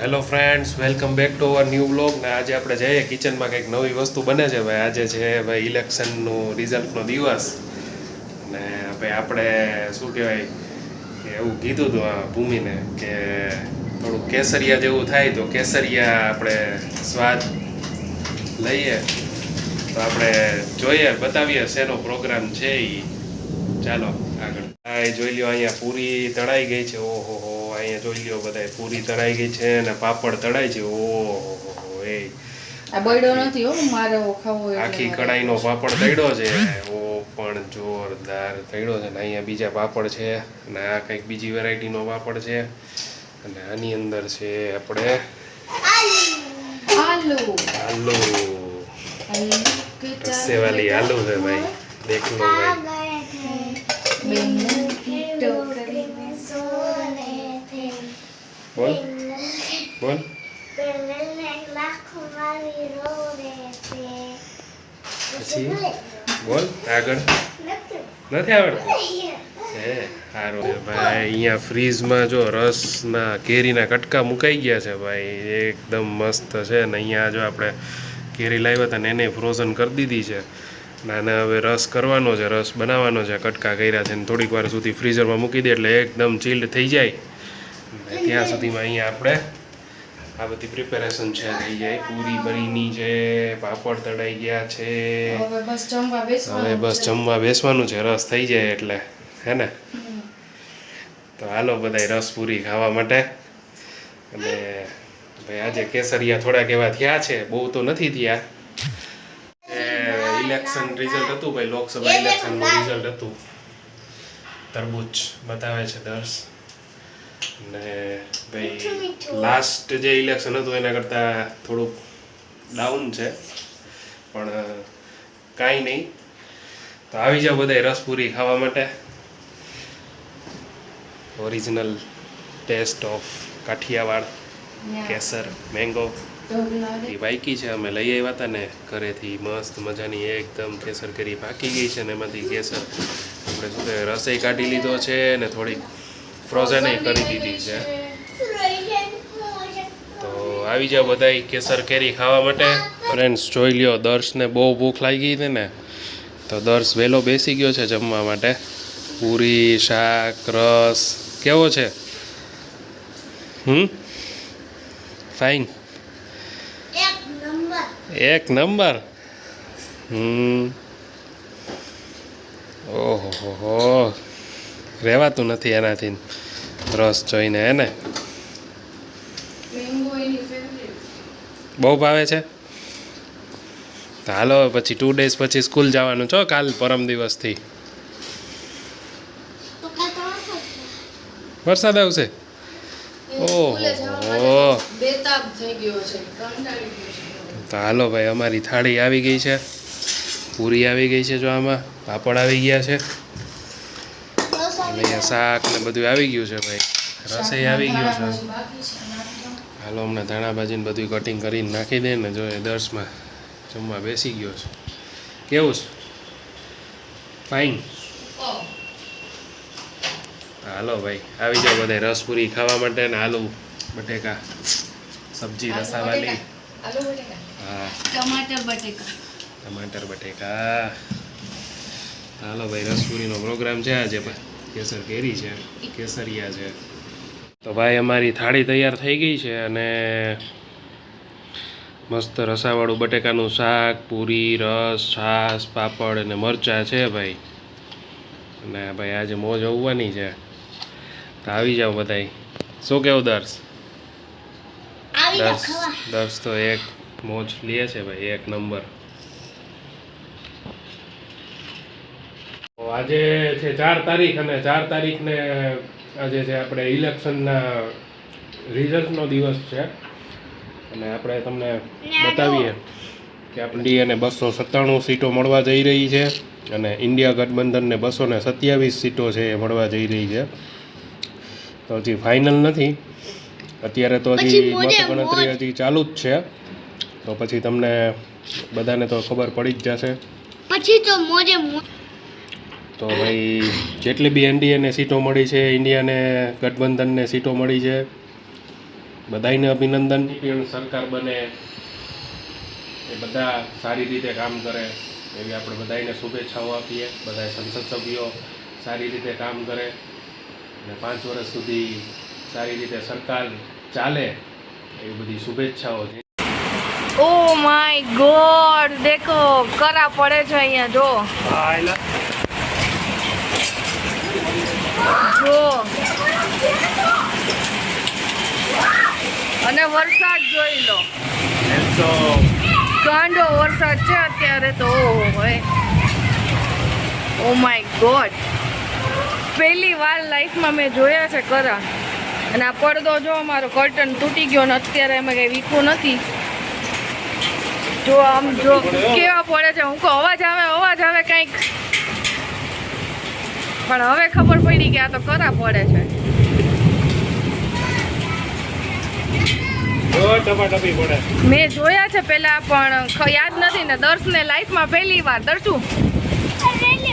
Hello friends, welcome back to our new blog. ને આજે આપણે જઈએ કિચનમાં, કંઈક નવી વસ્તુ બને છે ભાઈ. આજે છે ભાઈ ઇલેક્શનનું રિઝલ્ટનો દિવસ. ને ભાઈ આપણે શું કહેવાય કે એવું કીધું હતું આ ભૂમિને કે થોડુંક કેસરિયા જેવું થાય, તો કેસરિયા આપણે સ્વાદ લઈએ. તો આપણે જોઈએ, બતાવીએ શેનો પ્રોગ્રામ છે એ. ચાલો આગળ. આ જોઈ લ્યો, અહીંયા પૂરી તળાઈ ગઈ છે. ઓહો હો, અહીંયા જોઈ લ્યો બધા, પૂરી તળાઈ ગઈ છે અને પાપડ તળાય છે. ઓહો એ આ બળ્યો નથી હો, મારે ખાવો એટલે આખી કઢાઈનો પાપડ તળ્યો છે. ઓ પણ જોરદાર તળ્યો છે. ને અહીંયા બીજા પાપડ છે અને આ કંઈક બીજી વેરાયટીનો પાપડ છે. અને આની અંદર છે આપણે આલુ આલુ, રસ્સે વાલી આલુ છે ભાઈ. દેખ લો ભાઈ. બોલ બોલ. પછી બોલ આગળ. નથી આવડતું? હે સારું છે ભાઈ. અહીંયા ફ્રીજમાં જો રસના કેરીના કટકા મુકાઈ ગયા છે ભાઈ, એકદમ મસ્ત છે. ને અહીંયા જો આપણે કેરી લાવ્યા હતા ને એને ફ્રોઝન કરી દીધી છે. અને હવે રસ કરવાનો છે, રસ બનાવવાનો છે. કટકા કર્યા છે ને થોડીક વાર સુધી ફ્રીઝરમાં મૂકી દે એટલે એકદમ ચીલ્ડ થઈ જાય. ત્યાં સુધીમાં અહીંયા આપણે આ બધી પ્રિપેરેશન છે થઈ જાય. પૂરી બનીની છે, પાપડ તળાઈ ગયા છે. હવે બસ જમવા બેસવાનું છે રસ થઈ જાય એટલે, હે ને? તો હાલો બધા રસ પૂરી ખાવા માટે. અને ભાઈ આજે કેસરિયા થોડાક એવા થયા છે, બહુ તો નથી થયા. ઇલેક્શન રિઝલ્ટ હતું ભાઈ, લોકસભા ઇલેક્શનનું રિઝલ્ટ હતું. તરબૂચ બતાવે છે દર્શ. ને ભાઈ લાસ્ટ જે ઇલેક્શન હતું એના કરતાં થોડુંક ડાઉન છે, પણ કાંઈ નહીં. તો આવી જાઓ બધા રસપૂરી ખાવા માટે. Original taste of Kathiawad Kesar mango એ પાકી છે. અમે લઈ આવ્યા હતા ને ઘરેથી, મસ્ત મજાની એકદમ કેસર કેરી પાકી ગઈ છે. ને એમાંથી કેસર આપણે શું કહે રસોઈ કાઢી લીધો છે ને થોડીક ફ્રોઝન કરી દીધી છે. તો આવી જાઓ બધા કેસર કેરી ખાવા માટે. ફ્રેન્ડ્સ જોઈ લ્યો, દર્શને બહુ ભૂખ લાગી હતી ને, તો દર્શ વહેલો બેસી ગયો છે જમવા માટે. પૂરી, શાક, રસ કેવો છે? ફાઇન, એક નંબર. ઓહો હો, રહેવાતું નથી એનાથી રસ જોઈને, હે ને? બહુ ભાવે છે. તો હાલો પછી 2 days પછી સ્કૂલ જવાનું છો, કાલ પરમ દિવસથી. વરસાદ આવશે? ઓહો, તો હાલો ભાઈ, અમારી થાળી આવી ગઈ છે. પૂરી આવી ગઈ છે, જો આમાં પાપડ આવી ગયા છે. અહીંયા શાક ને બધું આવી ગયું છે ભાઈ, રસોઈ આવી ગયું છે. હાલો હમણાં ધાણા ભાજીને બધું કટિંગ કરીને નાખી દે ને. જો એ દર્શમાં જમવા બેસી ગયો છે. કેવું છે? ફાઇન. હાલો ભાઈ, આવી જાઓ બધા રસપૂરી ખાવા માટે. ને આલુ બટેકા સબ્જી રસાવાલી. હા, ટમાટર બટેકા. હાલો ભાઈ, રસપૂરીનો પ્રોગ્રામ છે આજે. કેસર કેરી છે, કેસરિયા છે. તો ભાઈ અમારી થાળી તૈયાર થઈ ગઈ છે. અને મસ્ત રસાવાળું બટેકાનું શાક, પૂરી, રસ, છાશ, પાપડ અને મરચાં છે ભાઈ. અને ભાઈ આજે મોજ આવવાની છે. તો આવી જાઓ બધાય. શું કેવું દર્શ? દર્શ તો એક મોજ લે છે ભાઈ, એક નંબર. આજે છે 4 તારીખ, અને 4 તારીખને આજે છે આપણે ઇલેક્શનના રિઝલ્ટનો દિવસ છે. અને આપણે તમને બતાવીએ કે આપણે ઇન્ડિયાને 297 સીટો મળવા જઈ રહી છે. અને ઇન્ડિયા ગઠબંધનને 227 સીટો છે એ મળવા જઈ રહી છે. તો હજી ફાઇનલ નથી અત્યારે, તો હજી મતગણતરી હજી ચાલુ જ છે. તો પછી તમને બધાને તો ખબર પડી જ જશે પછી. તો ભાઈ જેટલી બી એનડીએને સીટો મળી છે, ઇન્ડિયાને ગઠબંધનને સીટો મળી છે, બધાને અભિનંદન. પણ સરકાર બને એ બધા સારી રીતે કામ કરે એવી આપણે બધાને શુભેચ્છાઓ આપીએ. બધા સંસદ સભ્યો સારી રીતે કામ કરે અને 5 વર્ષ સુધી સારી રીતે સરકાર ચાલે એવી બધી શુભેચ્છાઓ છે. ઓ માય ગોડ, દેખો કરા પડે છે અહીંયા. જો અને વરસાદ જોઈ લો, ગાંડો વરસાદ છે અત્યારે તો. ઓ માય ગોડ, પહેલી વાર લાઈફમાં મેં જોયા છે કરા. અને આ પડદો જો અમારો કર્ટન તૂટી ગયો ને અત્યારે એમાં કંઈ વીખું નથી. જો આમ જો કેવા પડે છે. હું કહું અવાજ આવે કંઈક, પણ હવે ખબર પડી કે આ તો કરા પડે છે. મેં જોયા છે પેલા પણ યાદ નથી ને. દર્શને લાઈફમાં પહેલી વાર દર્શુ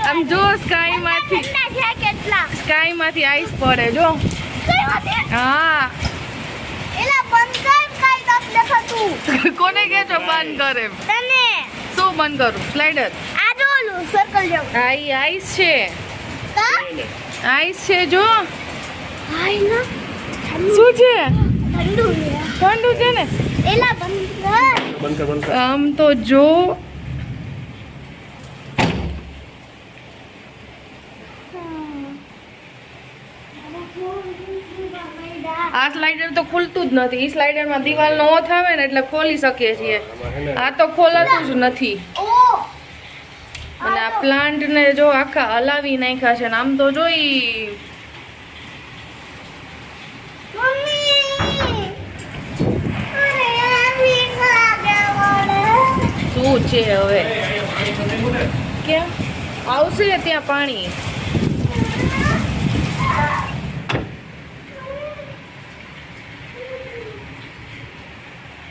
આમ જો સ્કાયમાંથી આઈસ પડે જો. હા કોને કે છો બંધ કરે? શું બંધ કરું? સ્લાઇડર હા ઈ આઈસ છે, આઈસ છે જો. શું છે? ઠંડુ છે ને. આમ તો જો આ સ્લાઇડર તો ખુલતું જ નથી. ઈ સ્લાઇડરમાં દિવાલનો ઓથ આવે ને એટલે ખોલી શકીએ છીએ. આ તો ખોલાતું જ નથી. અને આ પ્લાન્ટને જો આખા હલાવી નાખ્યા છે ને. આમ તો જોઈ શું છે હવે? કેમ આવશે ત્યાં પાણી?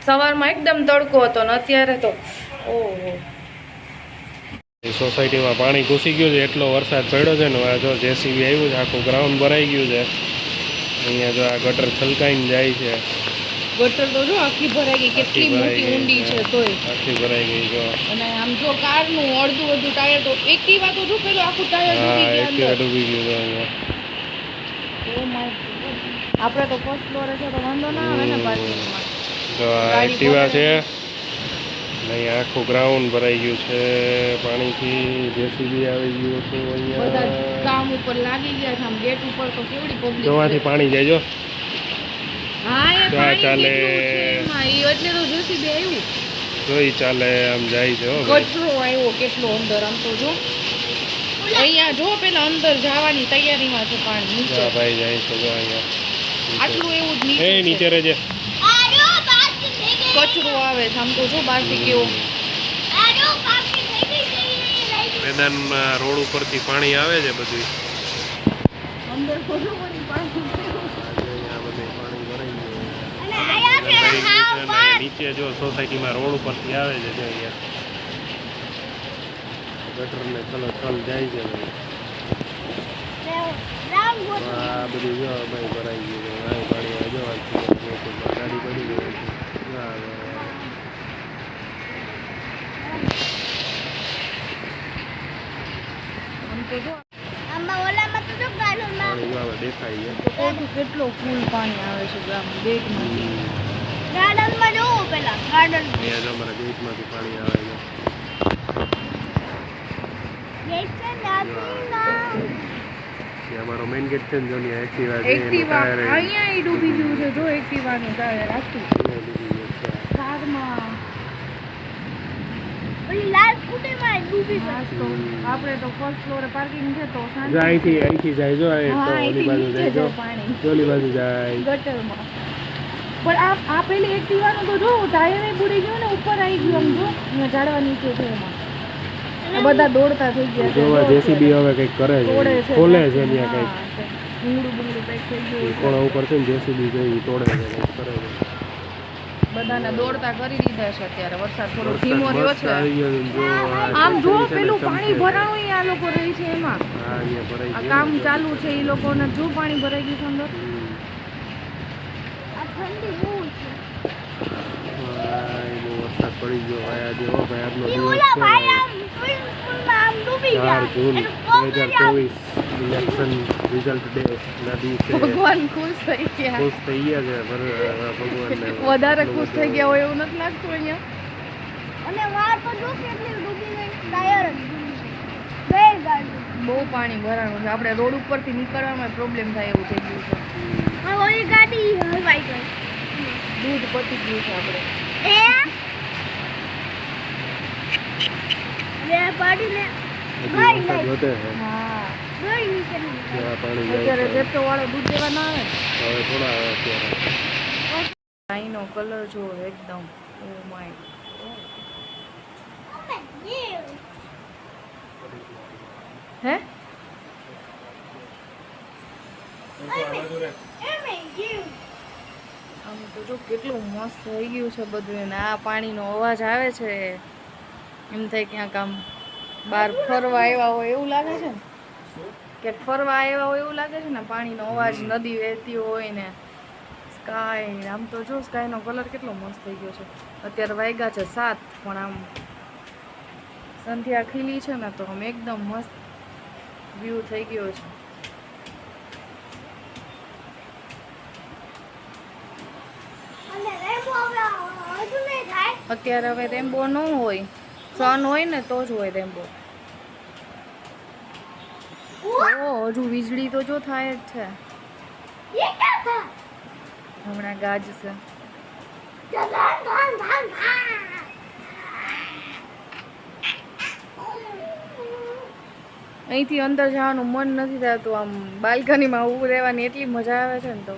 સવારમાં એકદમ તડકો હતો ને અત્યારે તો ઓહો. સોસાયટીમાં પાણી ઘૂસી ગયું છે, એટલો વરસાદ પડ્યો છે ને. જો જેસીબી આવ્યું છે, આખું ગ્રાઉન્ડ ભરાઈ ગયું છે. અહીંયા જો આ ગટર છલકાઈને જાય છે. ગટર તો જો આખી ભરાઈ ગઈ, કેટલી મોટી ઊંડી છે તોય આખી ભરાઈ ગઈ જો. અને આમ જો કારનું અડધું ટાયર તો એક્ટિવા તો જો પેલું આખું ટાયર ડૂબી ગયું છે અહીંયા. ઓ માય ગોડ, આપણે તો ફર્સ્ટ ફ્લોરે છે તો વાંધો ના આવે ને પાર્કિંગમાં. જો આ એક્ટિવા છે અહીંયા, આખું ગ્રાઉન્ડ ભરાઈ ગયું છે પાણીથી. જેસીબી આવી ગયું હતું અહીંયા, બધા કામ ઉપર લાગી ગયા છે. આમ ગેટ ઉપર તો કેવડી પબ્લિક જોવાથી પાણી જાય જો. હા એ ચાલે ચાલે એટલે તો જેસીબી આવ્યું. જોઈ ચાલે આમ જાય છે. કચરો આવ્યો કેટલો અંદર. આમ તો જો અહીંયા જો પેલા અંદર જવાની તૈયારીમાં છે પાણી. નીચે ભાઈ જાય છે જો અહીંયા. આટલું એવું જ એ નીચે રહેજે. કચરો આવે છે આમ તો જો બહારથી કેવો. મેદાનમાં રોડ ઉપરથી પાણી આવે છે બધું. અંદર બધું પાણી નીચે જો સોસાયટીમાં રોડ ઉપરથી આવે છે જો અહીંયા ગટરને ચલો ચલ જાય છે. આ બધું જો ભાઈ ભરાઈ ગયું છે. પાણી આવે જો ગાડી પડી ગઈ. દેખાય કેટલો ફૂલ પાણી આવે છે ગેટમાંથી. ગાર્ડનમાં જોવો પેલા ગાર્ડન અહીંયા જો અમારા ગેટમાંથી પાણી આવે છે. અમારો મેઇન ગેટ છે ને જો ને એક્ટિવા છે. એક્ટિવા અહીંયા ઈ ડૂબી ગયું છે જો. એક્ટિવાનું ટાયર આખું કારમાં ઓલી લાલ સ્કૂટીમાં ડૂબી ગઈ. આપણે તો ફર્સ્ટ ફ્લોરે પાર્કિંગ છે તો અહીંથી જાય જો. ઓલી બાજુ જાય જો. ઓલી બાજુ જાય ગટરમાં. પણ આ પેલી એક્ટિવાનું તો જો ટાયર બુડી ગયું ને ઉપર આવી ગયું. આમ જો અહીંયા ઝાડવા નીચે છે એમાં બધા દોડતા થઈ ગયા છે. જોવા જેસીબી હવે કંઈક કરે છે, ખોલે છે ત્યાં કંઈક. ભૂંગળું પેક થઈ ગયું. કોણા ઉપર છે ને જેસીબી જોઈ તોડે છે, કંઈક કરે છે. બધાને દોડતા કરી દીધા છે અત્યારે. વરસાદ થોડો ધીમો રહ્યો છે. આમ જો પેલું પાણી ભરાણું આ લોકો રહે છે એમાં. આ કામ ચાલુ છે એ લોકોને જો પાણી ભરાઈ ગયું છે અંદર. ઠંડી બહુ છે. ભાઈ બહુ વરસાદ પડી ગયો ભાઈ આજે હો ભાઈ આજનો ઈ દિવસ ઓલા છે ભાઈ ભાઈ. આમ સ્વિમિંગ પૂલમાં આમ ડૂબી 4 ગયા. જૂન એનું પગ જ આમ 2024 ઇલેક્શન રિઝલ્ટ ડે ના દિવસે ભગવાન ખુશ થઈ ગયા ખુશ થઈ ગયા છે ભગવાનને વધારે ખુશ થઈ ગયા હોય એવું નથી લાગતું અહીંયા. અને વાર તો જો કેટલી ડૂબી ગઈ. ટાયર જ ડૂબી ગઈ. ગઈ ગાડી. બહુ પાણી ભરાણું છે. આપણે રોડ ઉપરથી નીકળવામાં પ્રોબ્લેમ થાય એવું થઈ ગયું છે. હવે ઓલી ગાડી હલવાઈ ગઈ. દૂધ પતી ગયું છે આપણે. એ રે પાડીને હજી ગઈ વરસાદ ગઈ. વધે છે હા ગઈ નીકળી. જ્યાં પાણી જાય અત્યારે છે. જેટલો વાળો દૂધ દેવા ના આવે ને. હવે થોડા આવે અત્યારે અહીંનો કલર જો એકદમ ઓ માય હે આમ તો જો કેટલું મસ્ત થઈ ગયું છે બધું. અને આ પાણીનો અવાજ આવે છે એમ થાય ક્યાંક આમ બહાર ફરવા આવ્યા હોય એવું લાગે છે ને. ક્યાંક ફરવા આવ્યા હોય એવું લાગે છે ને. પાણીનો અવાજ નદી વહેતી હોય ને સ્કાય. આમ તો જો સ્કાયનો કલર કેટલો મસ્ત થઈ ગયો છે. અત્યારે વાગ્યા છે 7 પણ આમ સંધ્યા ખીલી છે ને તો આમ એકદમ મસ્ત વ્યૂ થઈ ગયો છે. અને રેમ્બો હવે હજુ નહીં થાય. અત્યારે હવે રેમ્બો ન હોય, સન હોય ને તો જ હોય રેમ્બો. ઓ હજુ વીજળી તો જો થાય જ છે. ये क्या था? હમણાં ગાજશે. धान धान धान धान. અહીંથી અંદર જવાનું મન નથી થતું. આમ બાલ્કનીમાં ઊભું રહેવાની એટલી મજા આવે છે ને તો